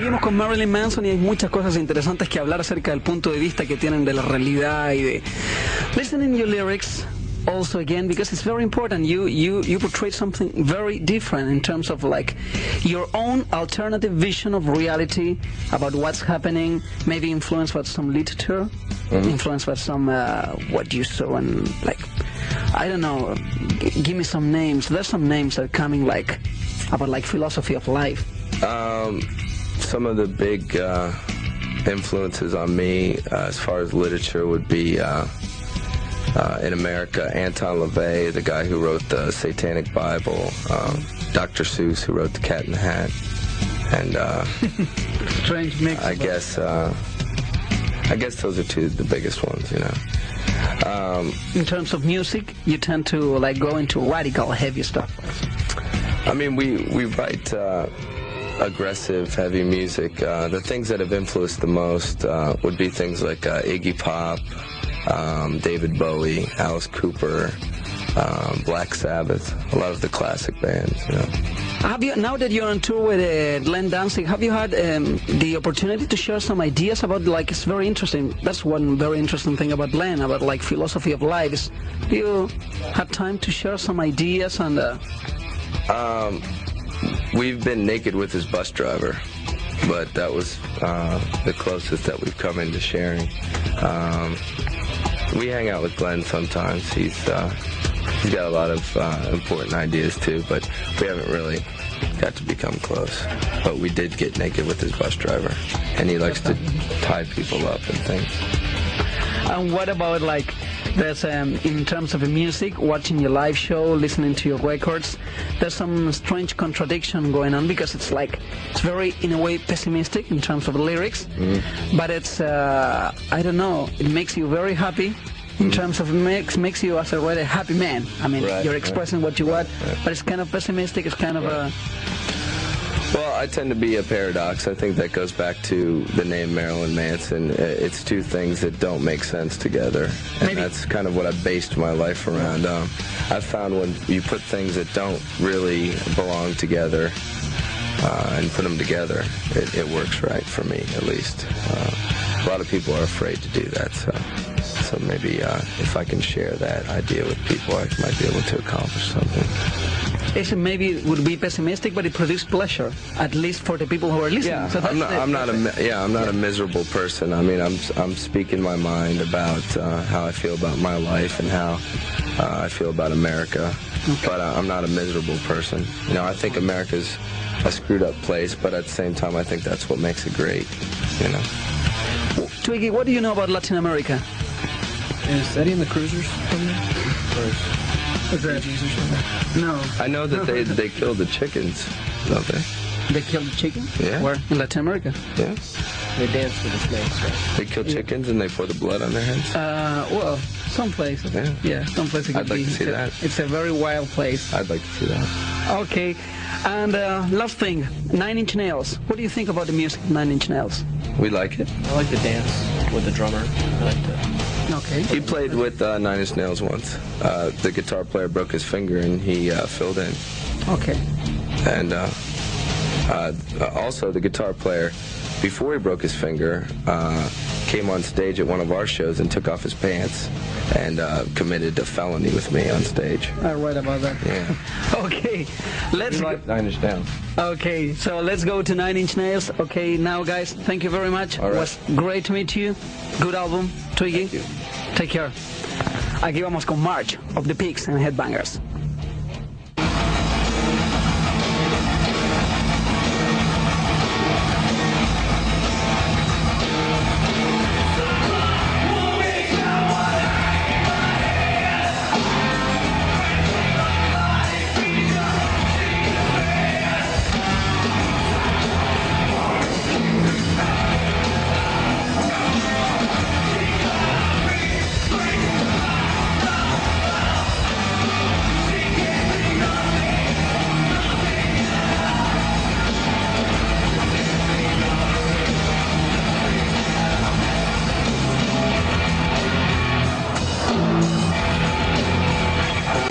Seguimos con Marilyn Manson y hay muchas cosas interesantes que hablar acerca del punto de vista que tienen de la realidad y de listening your lyrics also again, because it's very important. You portray something very different in terms of like your own alternative vision of reality about what's happening, maybe influenced by some literature, influenced by some what you saw, and like I don't know, give me some names. There's some names that are coming like about like philosophy of life. Some of the big influences on me as far as literature would be in America, Anton LaVey, the guy who wrote the Satanic Bible, Dr. Seuss, who wrote The Cat in the Hat, and strange mix. I guess those are two of the biggest ones, you know. In terms of music, you tend to like go into radical, heavy stuff. I mean, we write aggressive, heavy music. The things that have influenced the most would be things like Iggy Pop, David Bowie, Alice Cooper, Black Sabbath, a lot of the classic bands, you know. Have you, now that you're on tour with Glenn Danzig, have you had the opportunity to share some ideas about, like, it's very interesting, that's one very interesting thing about Glenn, about like philosophy of life, is you have time to share some ideas and we've been naked with his bus driver, but that was the closest that we've come into sharing. We hang out with Glenn sometimes. He's got a lot of important ideas too, but we haven't really got to become close. But we did get naked with his bus driver, and he likes to tie people up and things. And what about like, there's in terms of the music, watching your live show, listening to your records, there's some strange contradiction going on, because it's like, it's very, in a way, pessimistic in terms of the lyrics, but it's, I don't know, it makes you very happy in terms of makes you as a really happy man. I mean, you're expressing what you want, but it's kind of pessimistic, it's kind of a... Well, I tend to be a paradox. I think that goes back to the name Marilyn Manson. It's two things that don't make sense together, and that's kind of what I've based my life around. I've found when you put things that don't really belong together and put them together, it works right for me, at least. A lot of people are afraid to do that, so maybe if I can share that idea with people, I might be able to accomplish something. It maybe would be pessimistic, but it produces pleasure, at least for the people who are listening. Yeah, so I'm not a miserable person. I mean, I'm speaking my mind about how I feel about my life and how I feel about America. Okay. But I'm not a miserable person. You know, I think America's a screwed up place, but at the same time, I think that's what makes it great. You know. Twiggy, what do you know about Latin America? Is Eddie and the Cruisers from there? Or is that Jesus from there? No. I know that they kill the chickens, don't they? They kill the chicken? Yeah. Where? In Latin America? Yeah. They dance with the snakes, right? They kill chickens and they pour the blood on their heads? Well, some places. Yeah, some places. I'd like to see that. It's a very wild place. I'd like to see that. Okay. And last thing, 9 Inch Nails. What do you think about the music of 9 Inch Nails? We like it. I like the dance with the drummer. I like that. Okay. He played with 9 Inch Nails once. The guitar player broke his finger and he filled in. Okay. And also the guitar player, before he broke his finger, came on stage at one of our shows and took off his pants and committed a felony with me on stage. I read about that. Yeah. Okay. Let's go. 9 Inch Nails. Okay, so let's go to 9 Inch Nails. Okay, now guys, thank you very much. All right. It was great to meet you. Good album, Twiggy. Thank you. Take care. Aquí vamos con March of the Pigs and Headbangers.